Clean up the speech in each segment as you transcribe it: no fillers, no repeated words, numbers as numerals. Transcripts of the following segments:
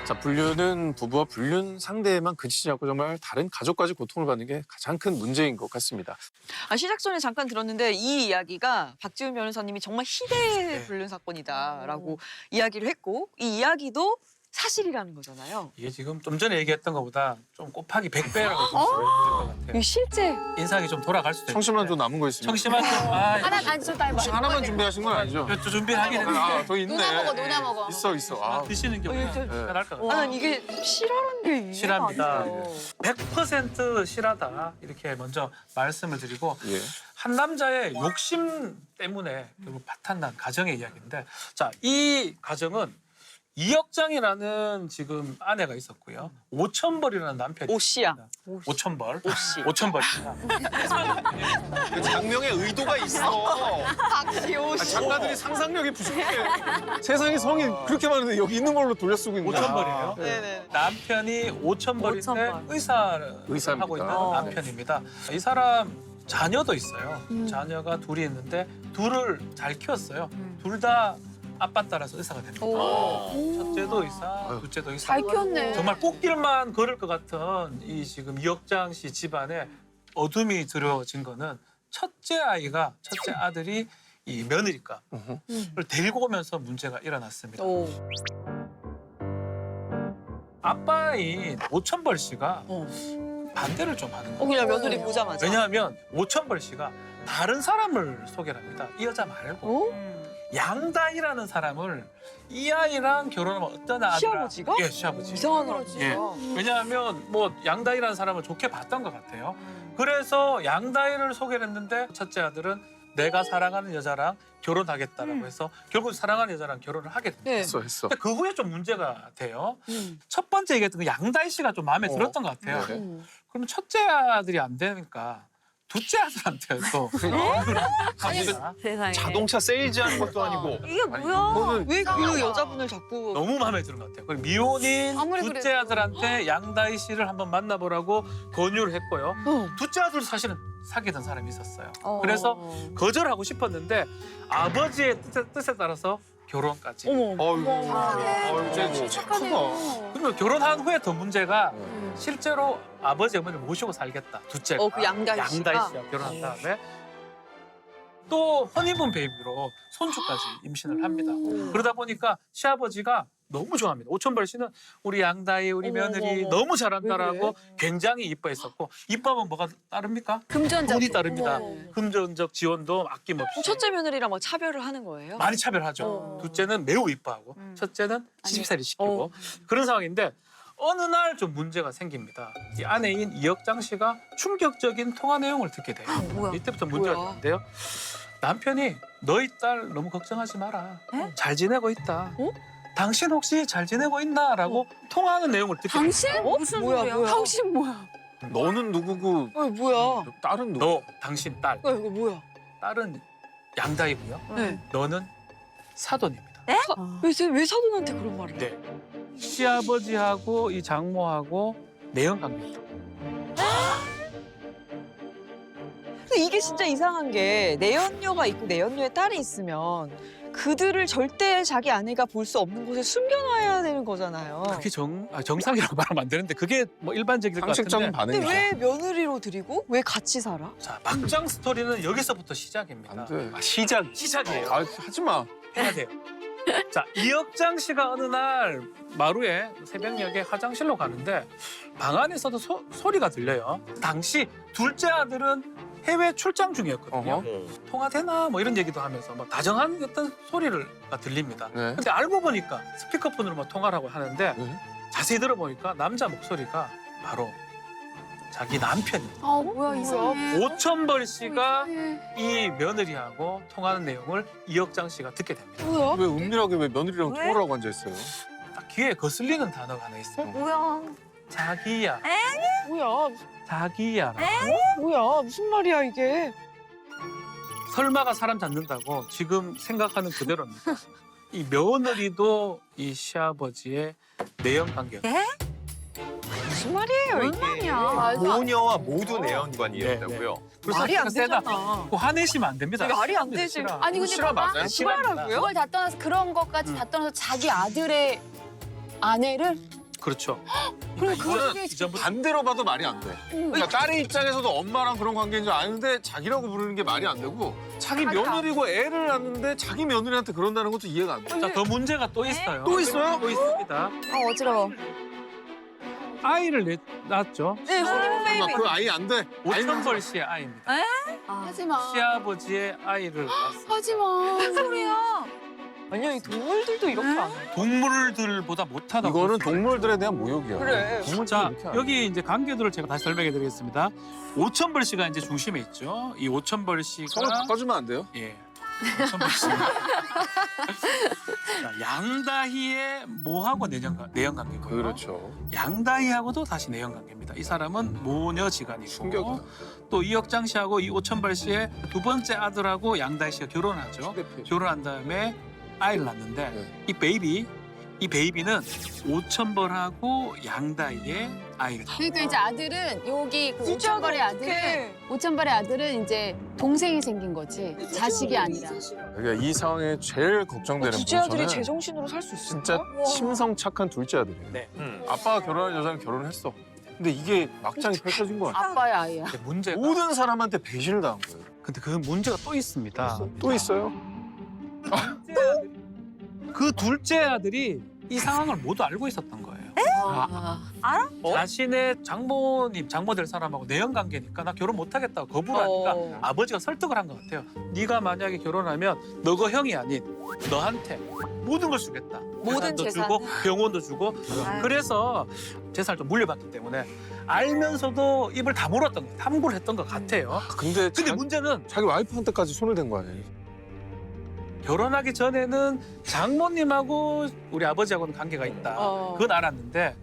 자, 불륜은 부부와 불륜 상대에만 그치지 않고 정말 다른 가족까지 고통을 받는 게 가장 큰 문제인 것 같습니다. 시작 전에 잠깐 들었는데 이 이야기가 박지훈 변호사님이 정말 희대의 불륜 사건이다라고 이야기를 했고 이 이야기도 사실이라는 거잖아요. 이게 지금 좀 전에 얘기했던 것보다 좀 곱하기 100배라고 좀 보여질 것 같아요. 이 실제 인상이 좀 돌아갈 수도 있고. 청심환도 남은 거 있습니다. 청심환 좀 하나 안 줬다 해봐. 하나만 준비하신 건 아니죠? 또 준비하긴 했는데 아, 더 있네. 누나 먹어, 누나 먹어. 있어. 아, 드시는 게 이거 편할 것 같아요. 난 이게 실화라는 게 이해가 실화입니다. 안 돼요. 100% 실하다 이렇게 먼저 말씀을 드리고 예. 한 남자의 욕심 때문에 결국 파탄난 가정의 이야기인데 자, 이 가정은 이혁장이라는 지금 아내가 있었고요. 5천벌이라는 남편이 오 씨야. 5천벌. 오씨. 5천벌입니다. 그 장명의 의도가 있어. 박씨 아, 오씨. 작가들이 상상력이 부족해. 세상에 성이 그렇게 많은데 여기 있는 걸로 돌려 쓰고 있는 5천벌이에요. 네네. 남편이 5천벌인데 5천벌. 의사를 의사입니다. 하고 있는 어. 남편입니다. 이 사람 자녀도 있어요. 자녀가 둘이 있는데 둘을 잘 키웠어요. 둘 다 아빠 따라서 의사가 됩니다. 첫째도 의사, 둘째도 의사. 잘 키웠네. 정말 꽃길만 걸을 것 같은 이 지금 이혁장 씨 집안에 어둠이 들어진 거는 첫째 아들이 이 며느리감을 데리고 오면서 문제가 일어났습니다. 오. 아빠인 오천벌 씨가 반대를 좀 하는 거예요. 그냥 며느리 보자마자. 왜냐하면 오천벌 씨가 다른 사람을 소개를 합니다. 이 여자 말고 양다희라는 사람을 이 아이랑 결혼하면 어떤 아들? 시아버지가? 예, 시아버지. 이상한 거 예. 왜냐하면 뭐 양다희라는 사람을 좋게 봤던 것 같아요. 그래서 양다희를 소개를 했는데 첫째 아들은 내가 사랑하는 여자랑 결혼하겠다라고 해서 결국 사랑하는 여자랑 결혼을 하게 됩니다. 네. 했어. 근데 그 후에 좀 문제가 돼요. 첫 번째 얘기했던 그 양다희 씨가 좀 마음에 들었던 것 같아요. 네. 그러면 첫째 아들이 안 되니까 둘째 아들한테 또 갑니다. 세상에. 자동차 세일즈하는 것도 아니고. 이게 뭐야? 왜 그 여자분을 자꾸 너무 마음에 드는 것 같아요. 그리고 미혼인 아무리 둘째 그래도. 아들한테 양다희 씨를 한번 만나보라고 권유를 했고요. 어. 둘째 아들도 사실은 사귀던 사람이 있었어요. 그래서 거절하고 싶었는데 아버지의 뜻에 따라서 결혼까지. 어이구, 쟤 착하다. 그리고 결혼한 후에 더 문제가 실제로 아버지 어머니를 모시고 살겠다. 둘째가 그 양다희 씨가? 양다희 씨가 결혼한 다음에 또 허니문 베이비로 손주까지 임신을 합니다. 그러다 보니까 시아버지가 너무 좋아합니다. 오천벌 씨는 우리 양다희, 우리 며느리 어머. 너무 잘한다라고 왜 굉장히 이뻐했었고 이뻐하면 뭐가 따릅니까? 금전적. 돈이 따릅니다. 어머. 금전적 지원도 아낌없이. 첫째 며느리랑 막 차별을 하는 거예요? 많이 차별하죠. 둘째는 매우 이뻐하고 첫째는 시집살이 시키고 그런 상황인데 어느 날 좀 문제가 생깁니다. 이 아내인 이혁장 씨가 충격적인 통화 내용을 듣게 돼요. 뭐야? 이때부터 문제가 뭐야? 되는데요. 남편이 너희 딸 너무 걱정하지 마라. 잘 지내고 있다. 어? 당신 혹시 잘 지내고 있나? 라고 통화하는 내용을 듣게 돼요. 당신? 무슨 뭐야, 소리야? 뭐야? 당신 뭐야? 너는 누구고 뭐야? 딸은 누구? 너, 당신 딸. 이거 뭐야? 딸은 양다이고요. 네. 너는 사돈입니다. 왜 사돈한테 그런 말을 해? 네. 시아버지하고 이 장모하고 내연 관계입니다. 근데 이게 진짜 이상한 게 내연녀가 있고 내연녀의 딸이 있으면 그들을 절대 자기 아내가 볼 수 없는 곳에 숨겨놔야 되는 거잖아요. 그게 정상이라고 말하면 안 되는데 그게 뭐 일반적일 것 상식적인 같은데. 반응이죠. 근데 왜 며느리로 들이고 왜 같이 살아? 자, 막장 스토리는 여기서부터 시작입니다. 안 돼. 시작이에요. 아, 하지 마. 해야 돼요. 자, 이혁장 씨가 어느 날 마루에 새벽녘에 화장실로 가는데 방 안에서도 소리가 들려요. 당시 둘째 아들은 해외 출장 중이었거든요. 어허. 통화되나 뭐 이런 얘기도 하면서 막 다정한 어떤 소리가 들립니다. 네. 근데 알고 보니까 스피커폰으로 막 통화를 하고 하는데 네. 자세히 들어보니까 남자 목소리가 바로 자기 남편입니다. 아 뭐야 이상해. 오천벌 씨가 이상해. 이 며느리하고 통화하는 내용을 이혁장 씨가 듣게 됩니다. 뭐야? 왜 은밀하게 왜 며느리랑 왜? 통화를 하고 앉아있어요? 딱 귀에 거슬리는 단어가 하나 있어요. 뭐야? 자기야, 뭐야? 자기야. 뭐야? 무슨 말이야 이게? 설마가 사람 잡는다고 지금 생각하는 그대로입니다. 이 며느리도 이 시아버지의 내연 관계였어요. 무슨 말이에요 뭔 이게? 말이야? 모녀와 모두 내연관이었다고요. 그래서 말이 안 세다. 되잖아. 그거 화내시면 안 됩니다. 말이 안 되지. 싫어. 아니 근데 실화 봐봐. 맞아요? 실화라고요? 그걸 다 떠나서 그런 것까지 다 떠나서 자기 아들의 아내를? 그렇죠. 그럼 이거는 그게 이전부터 반대로 봐도 말이 안 돼. 그러니까 딸의 입장에서도 엄마랑 그런 관계인 줄 아는데 자기라고 부르는 게 말이 안 되고 자기 며느리고 애를 낳는데 자기 며느리한테 그런다는 것도 이해가 안 돼. 자, 더 문제가 또 있어요. 또 있어요? 또 있습니다. 아 어지러워. 아이를 낳았죠. 네, honeymoon baby. 그 아이 안 돼. 오천벌 씨의 아이입니다. 하지마. 시아버지의 아이를 낳았어요. 하지마. 무슨 소리야? 아니요, 이 동물들도 이렇게 안 해. 동물들보다 못하다고. 이거는 볼 수 동물들에 대한 모욕이야. 그래. 동물들이 자, 이렇게 안 해. 여기 이제 관계들을 제가 다시 설명해 드리겠습니다. 오천벌 씨가 이제 중심에 있죠. 이 오천벌 씨가 성을 바꿔주면 안 돼요? 예. 오천벌 씨. 자, 양다희의 모하고 내연 관계고요. 그렇죠. 양다희하고도 다시 내연 관계입니다. 이 사람은 모녀지간이고 충격이다. 또 이혁장 씨하고 이 오천벌 씨의 두 번째 아들하고 양다희 씨가 결혼하죠. 휴대폰. 결혼한 다음에 아이를 낳는데 네. 이 베이비는 오천벌하고 양다희의 아이를 낳아요. 그러니까 이제 아들은 여기 그 진짜 오천벌의 아들은 오천벌의 아들은 이제 동생이 생긴 거지 자식이 아니라. 그러니까 이 상황에 제일 걱정되는 둘째 부분은 아들이 제정신으로 살 수 있을까? 진짜 심성 착한 둘째 아들이에요. 네. 아빠가 결혼한 여자는 결혼했어. 근데 이게 막장이 펼쳐진 거야. 아빠의 아이야. 근데 문제가 모든 사람한테 배신을 당한 거예요. 근데 그 문제가 또 있습니다. 또 있어요? 그 둘째 아들이 이 상황을 모두 알고 있었던 거예요. 자신의 장모 될 사람하고 내연 관계니까 나 결혼 못 하겠다고 거부를 하니까 아버지가 설득을 한 것 같아요. 네가 만약에 결혼하면 너가 형이 아닌 너한테 모든 걸 주겠다. 모든 재산도 재산. 주고 병원도 주고. 그래서 재산을 좀 물려받기 때문에 알면서도 입을 다물었던 거예요. 탐구를 했던 것 같아요. 근데 문제는 자기 와이프한테까지 손을 댄 거 아니에요? 결혼하기 전에는 장모님하고 우리 아버지하고는 관계가 있다. 그건 알았는데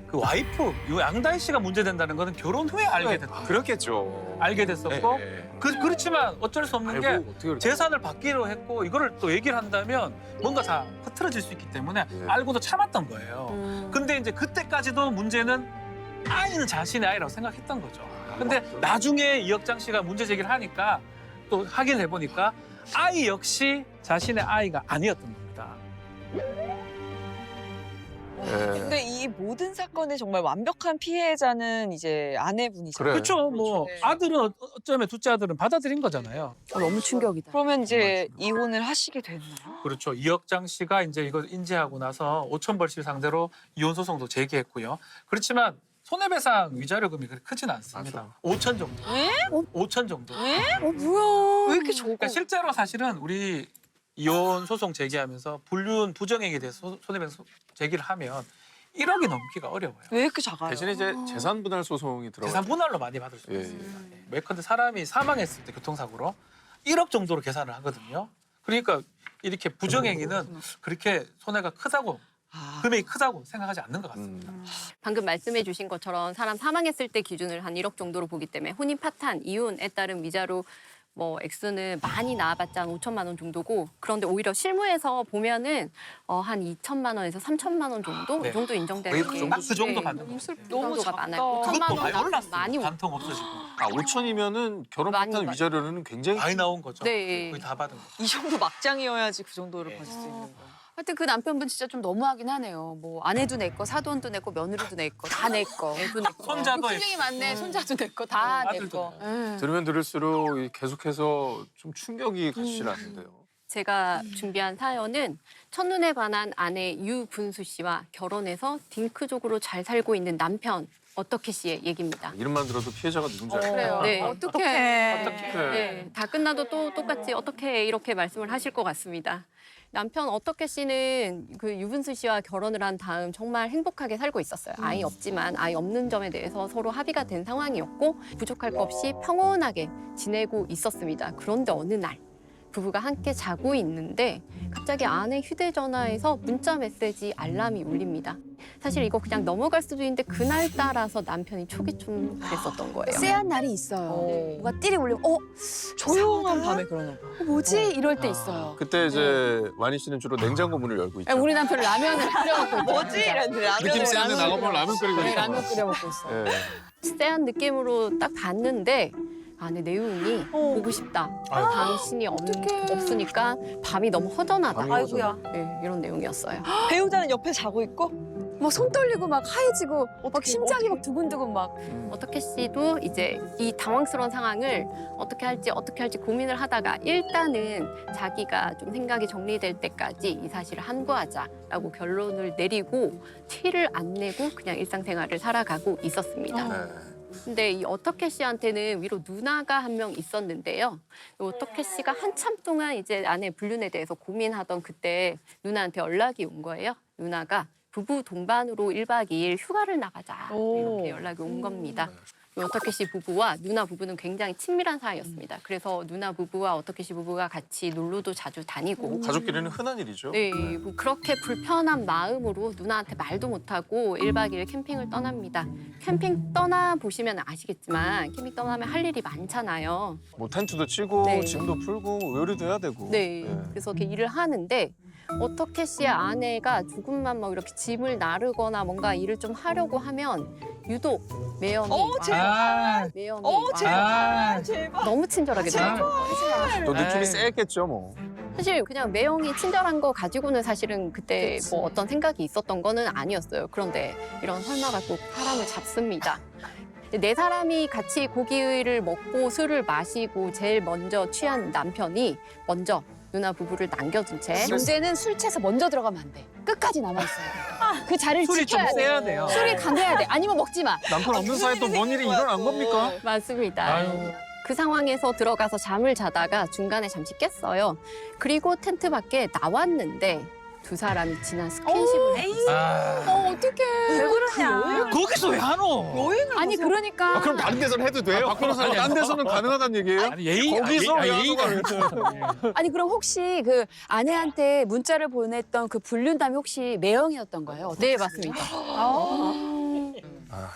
그 와이프, 요 양다희 씨가 문제된다는 거는 결혼 후에 알게 됐다. 그렇겠죠. 알게 됐었고 예, 예. 그렇지만 어쩔 수 없는 게 알고 어떻게 그렇게 재산을 받기로 했고 이거를 또 얘기를 한다면 뭔가 다 흐트러질 수 있기 때문에 네. 알고도 참았던 거예요. 근데 이제 그때까지도 문제는 아이는 자신의 아이라고 생각했던 거죠. 근데 나중에 이혁장 씨가 문제 제기를 하니까 또 확인해 보니까 아이 역시 자신의 아이가 아니었던 겁니다. 예. 근데 이 모든 사건의 정말 완벽한 피해자는 이제 아내분이잖아요. 그래. 그렇죠. 뭐 네. 아들은 어쩌면 둘째 아들은 받아들인 거잖아요. 너무 충격이다. 그러면 이제 이혼을 하시게 됐나요? 그렇죠. 이혁장 씨가 이제 이걸 인지하고 나서 오천벌 씨를 상대로 이혼 소송도 제기했고요. 그렇지만 손해배상 위자료금이 그렇게 크진 않습니다. 5천 정도. 에? 5천 정도. 뭐야? 왜 이렇게 적어? 그러니까 실제로 사실은 우리 이혼 소송 제기하면서 불륜 부정행위에 대해서 손해배상 제기를 하면 1억이 넘기가 어려워요. 왜 이렇게 작아요? 대신에 이제 재산 분할 소송이 들어가. 재산 분할로 많이 받을 수 예, 있습니다. 예컨대 사람이 사망했을 때 교통사고로 1억 정도로 계산을 하거든요. 그러니까 이렇게 부정행위는 그렇게 손해가 크다고 금액이 크다고 생각하지 않는 것 같습니다. 방금 말씀해 주신 것처럼 사람 사망했을 때 기준을 한 1억 정도로 보기 때문에 혼인 파탄, 이혼에 따른 위자료 뭐 액수는 많이 나와봤자 한 5천만 원 정도고 그런데 오히려 실무에서 보면은 한 2천만 원에서 3천만 원 정도 네. 이 정도 인정되는 게 딱 그 정도 받는 거예요. 그 너무 정도가 작다. 많아요. 5천만 그것도 원 많이 올랐어요. 많이 반통 없어지고. 아 5천이면은 결혼 많이 파탄 받- 위자료는 굉장히 많이 나온 거죠. 네. 거의 다 받은 거. 이 정도 막장이어야지 그 정도를 네. 받을 수 있는 거. 하여튼 그 남편분 진짜 좀 너무하긴 하네요. 뭐 아내도 내 거, 사돈도 내 거, 며느리도 내 거, 다 내 거. 애도 내 거. 손자도 필링이 많네. 손자도 내 거, 다 내 아들도 거. 예. 들으면 들을수록 계속해서 좀 충격이 가시질 않는데요. 제가 준비한 사연은 첫눈에 반한 아내 유분수 씨와 결혼해서 딩크족으로 잘 살고 있는 남편 어떻게 씨의 얘기입니다. 이름만 들어도 피해자가 누군지 알아요. 그래요. 네. 어떡해. 네, 다 끝나도 또 똑같이 어떻게 이렇게 말씀을 하실 것 같습니다. 남편 어떻게 씨는 그 유분수 씨와 결혼을 한 다음 정말 행복하게 살고 있었어요. 아이 없지만 아이 없는 점에 대해서 서로 합의가 된 상황이었고 부족할 것 없이 평온하게 지내고 있었습니다. 그런데 어느 날 부부가 함께 자고 있는데 갑자기 아내 휴대전화에서 문자 메시지 알람이 울립니다. 사실 이거 그냥 넘어갈 수도 있는데 그날따라서 남편이 촉이 좀 그랬었던 거예요. 쎄한 날이 있어요. 뭐가 띠리 울리면 조용한 이상하다? 밤에 그러나 봐. 뭐지? 이럴 때 있어요. 그때 이제 와니 씨는 주로 냉장고 문을 열고 있죠. 우리 남편 라면을 끓여 먹고 있죠. 뭐지? 이랬는데 느낌 세는데 나가보면 라면 끓이고 네, 있어. 라면 끓여 먹고 있어요. 예. 쎄한 느낌으로 딱 봤는데 안에 내용이 보고 싶다. 당신이 없으니까 밤이 너무 허전하다. 밤이 허전하다. 네, 이런 내용이었어요. 배우자는 옆에 자고 있고? 막 손 떨리고 막 하얘지고 막 어떡해, 심장이 어떡해. 막 두근두근 막. 어떻게 씨도 이제 이 당황스러운 상황을 어떻게 할지 고민을 하다가 일단은 자기가 좀 생각이 정리될 때까지 이 사실을 함구하자라고 결론을 내리고 티를 안 내고 그냥 일상생활을 살아가고 있었습니다. 네. 근데 이 어떻게 씨한테는 위로 누나가 한 명 있었는데요. 이 어떻게 씨가 한참 동안 이제 아내 불륜에 대해서 고민하던 그때 누나한테 연락이 온 거예요. 누나가 부부 동반으로 1박 2일 휴가를 나가자 오. 이렇게 연락이 온 겁니다. 이 어떻게 씨 부부와 누나 부부는 굉장히 친밀한 사이였습니다. 그래서 누나 부부와 어떻게 씨 부부가 같이 놀러도 자주 다니고 가족끼리는 흔한 일이죠. 네, 뭐 그렇게 불편한 마음으로 누나한테 말도 못하고 1박 2일 캠핑을 떠납니다. 캠핑 떠나 보시면 아시겠지만 캠핑 떠나면 할 일이 많잖아요. 뭐 텐트도 치고 네. 짐도 풀고 요리도 해야 되고. 네, 그래서 이렇게 일을 하는데 어떻게 씨의 아내가 조금만 막 이렇게 짐을 나르거나 뭔가 일을 좀 하려고 하면 유독 매형이 아, 매형이 아, 제발. 너무 친절하게 대해요. 또 느낌이 에이. 쎄했겠죠 뭐. 사실 그냥 매형이 친절한 거 가지고는 사실은 그때 뭐 어떤 생각이 있었던 거는 아니었어요. 그런데 이런 설마가 꼭 사람을 잡습니다. 네 사람이 같이 고기를 먹고 술을 마시고 제일 먼저 취한 남편이 먼저 누나 부부를 남겨둔 채 문제는 술 취해서 먼저 들어가면 안 돼. 끝까지 남아 있어요. 그 자리를 술이 좀 지켜야 돼. 세야 돼요. 술이 강해야 돼. 아니면 먹지 마. 남편 없는 사이에 또 뭔 일이 일어난 겁니까? 맞습니다. 아유. 그 상황에서 들어가서 잠을 자다가 중간에 잠시 깼어요. 그리고 텐트 밖에 나왔는데 두 사람이 지난 스킨십을 아. 어떡해. 왜 그러냐. 거기서 왜 하노? 여행을 아니 가서- 그러니까. 그럼 다른 데서는 해도 돼요? 밖으로 아니, 딴 데서는 가능하다는 얘기예요? 아니, 예의 거기서 왜 예의가 하노가 있죠. 아니 그럼 혹시 그 아내한테 문자를 보냈던 그 불륜남이 혹시 매형이었던 거예요? 네, 맞습니다.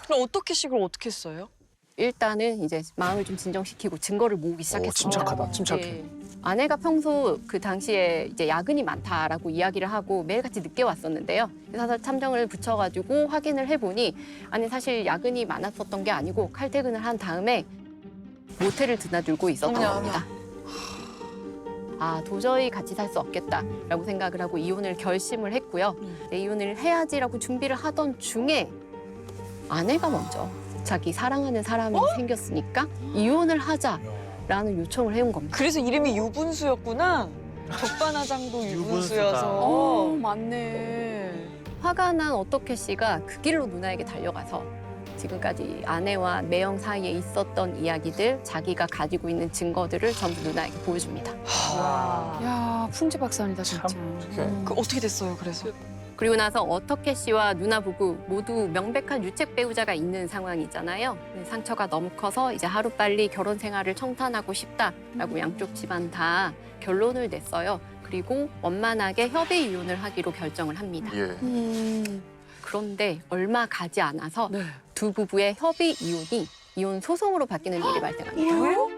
그럼 어떻게 식을 어떻게 했어요? 일단은 이제 마음을 좀 진정시키고 증거를 모으기 시작했어요. 침착하다, 침착해. 네. 아내가 평소 그 당시에 이제 야근이 많다라고 이야기를 하고 매일같이 늦게 왔었는데요. 사설 탐정을 붙여가지고 확인을 해보니 아니 사실 야근이 많았었던 게 아니고 칼퇴근을 한 다음에 모텔을 드나들고 있었던 어머나, 겁니다. 아 도저히 같이 살 수 없겠다라고 생각을 하고 이혼을 결심을 했고요. 네, 이혼을 해야지라고 준비를 하던 중에 아내가 먼저 자기 사랑하는 사람이 생겼으니까 이혼을 하자라는 요청을 해온 겁니다. 그래서 이름이 유분수였구나. 적반하장도 유분수여서. 맞네. 화가 난 어떻게 씨가 그 길로 누나에게 달려가서 지금까지 아내와 매형 사이에 있었던 이야기들, 자기가 가지고 있는 증거들을 전부 누나에게 보여줍니다. 와. 야 풍지박산이다 진짜. 그 어떻게 됐어요, 그래서? 그리고 나서 어떻게 씨와 누나 부부 모두 명백한 유책 배우자가 있는 상황이잖아요. 상처가 너무 커서 이제 하루빨리 결혼 생활을 청산하고 싶다라고 양쪽 집안 다 결론을 냈어요. 그리고 원만하게 협의 이혼을 하기로 결정을 합니다. 예. 그런데 얼마 가지 않아서 네. 두 부부의 협의 이혼이 이혼 소송으로 바뀌는 일이 발생합니다. 왜요?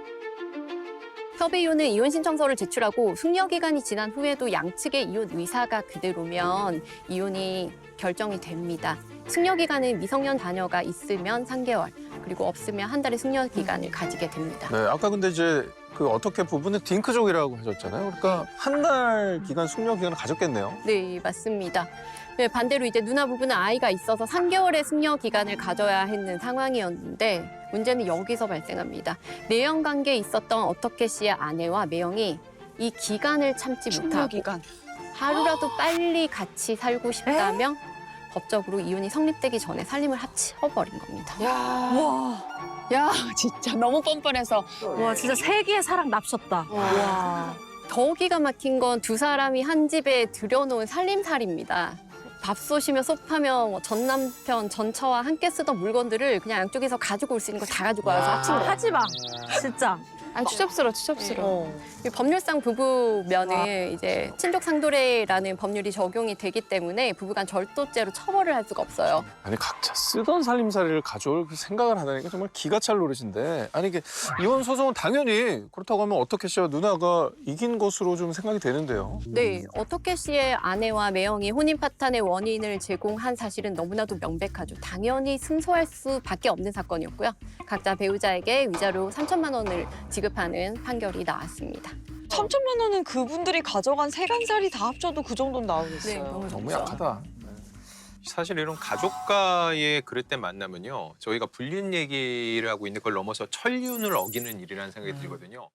협의 이혼은 이혼 신청서를 제출하고 숙려 기간이 지난 후에도 양측의 이혼 의사가 그대로면 이혼이 결정이 됩니다. 숙려 기간은 미성년 자녀가 있으면 3개월, 그리고 없으면 한 달의 숙려 기간을 가지게 됩니다. 네, 아까 근데 이제 그 어떻게 부부는 딩크족이라고 하셨잖아요. 그러니까 한 달 기간 숙려 기간을 가졌겠네요. 네, 맞습니다. 네, 반대로 이제 누나 부부는 아이가 있어서 3개월의 숙려 기간을 가져야 했는 상황이었는데 문제는 여기서 발생합니다. 내연 관계에 있었던 어떻게 씨의 아내와 매형이 이 기간을 참지 숙려 못하고 기간. 하루라도 빨리 같이 살고 싶다며 법적으로 이혼이 성립되기 전에 살림을 합쳐버린 겁니다. 와. 야 진짜 너무 뻔뻔해서. 와 진짜 세기의 사랑 납셨다. 와. 더 기가 막힌 건 두 사람이 한 집에 들여놓은 살림살이입니다. 밥솥이며 소파며 뭐 전 남편, 전 처와 함께 쓰던 물건들을 그냥 양쪽에서 가지고 올 수 있는 걸 다 가지고 와서 합친 거예요. 하지 마. 진짜. 아 추접스러워 추접스러워. 이 법률상 부부면은 이제 친족 상도례라는 법률이 적용이 되기 때문에 부부간 절도죄로 처벌을 할 수가 없어요. 아니 각자 쓰던 살림살이를 가져올 그 생각을 하다니까 정말 기가 찰 노릇인데 아니 이게 이혼 소송은 당연히 그렇다고 하면 어떻게 씨와 누나가 이긴 것으로 좀 생각이 되는데요. 네, 어떻게 씨의 아내와 매형이 혼인 파탄의 원인을 제공한 사실은 너무나도 명백하죠. 당연히 승소할 수밖에 없는 사건이었고요. 각자 배우자에게 위자료 3천만 원을 지급하는 판결이 나왔습니다. 3천만 원은 그분들이 가져간 세간살이 다 합쳐도 그 정도는 나오겠어요. 네, 너무 너무 적죠. 약하다. 사실 이런 가족과의 그릇된 만남은요. 저희가 불륜 얘기를 하고 있는 걸 넘어서 천륜을 어기는 일이라는 생각이 들거든요.